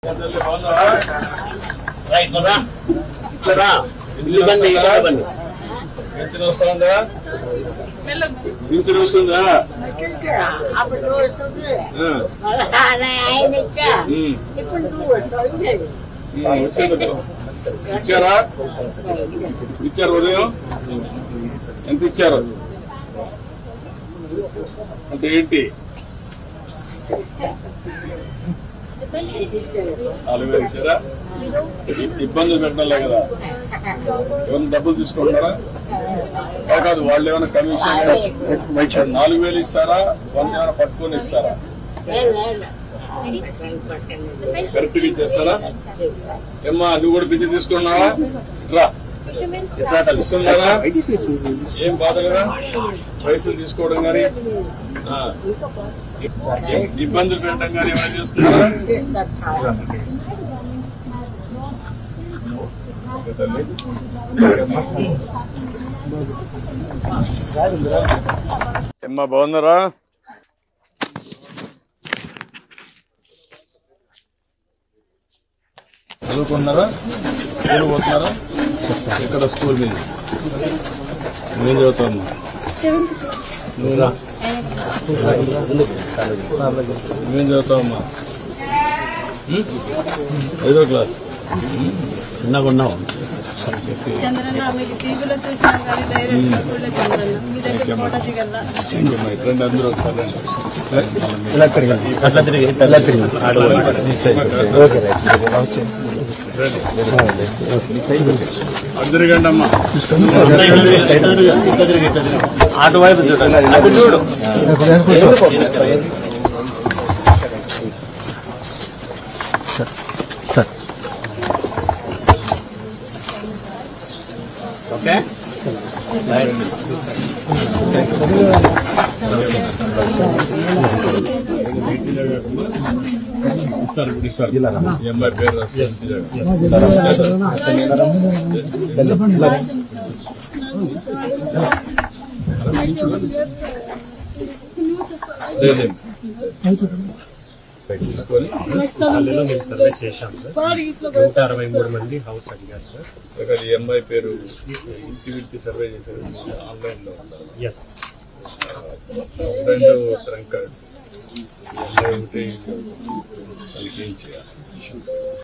Pension వస్తుందా? Pension వస్తుందా? ఇచ్చారా? ఇచ్చారు. ఉదయం ఎంత ఇచ్చారు అంటే ఏంటి? 4,000 ఇచ్చారా? ఇబ్బందులు పెట్టడంలే కదా. ఏమైనా డబ్బులు తీసుకుంటారా? కాదు, వాళ్ళు ఏమైనా కమిషన్ 4,000 ఇస్తారా? 100 ఏమైనా పట్టుకొని ఇస్తారా? కరెక్ట్ గా ఇచ్చేస్తారా? ఏమ్మా నువ్వు కూడా బిజీ తీసుకున్నావా? ఇట్లా తెలుస్తున్నారా? ఏం బాధ కదా పైసలు తీసుకోవడం కానీ ఇబ్బందులు పెట్టడం కానీ ఏమైనా చేస్తున్నారా? ఏమ్మా బాగున్నారా? చదువుకున్నారా? స్కూల్ పోతున్నారా? ఇక్కడ స్కూల్ మీద నేను చదువుతాను. నువ్వురా నువ్వేం చదువుతావమ్మా? 5వ క్లాస్. చిన్నగా ఉన్నావు. ఎట్లండి అందరూ ఒకసారి అందరికండి అమ్మా. అటువైపు చూడు. ఓకే ఇస్తారు ఇప్పుడు ఇస్తారు. ఈ అమ్మాయి పేరు తీసుకొని మేము సర్వే చేశాం సార్. 163 మంది హౌస్ అడిగారు సార్. ఈ అమ్మాయి పేరు ఇంటివిటి సర్వే చేశారు ఆన్లైన్ లో. ఎస్. 2 trunk card. ఈ అమ్మాయి ఉంటే ఏం చేయాలి?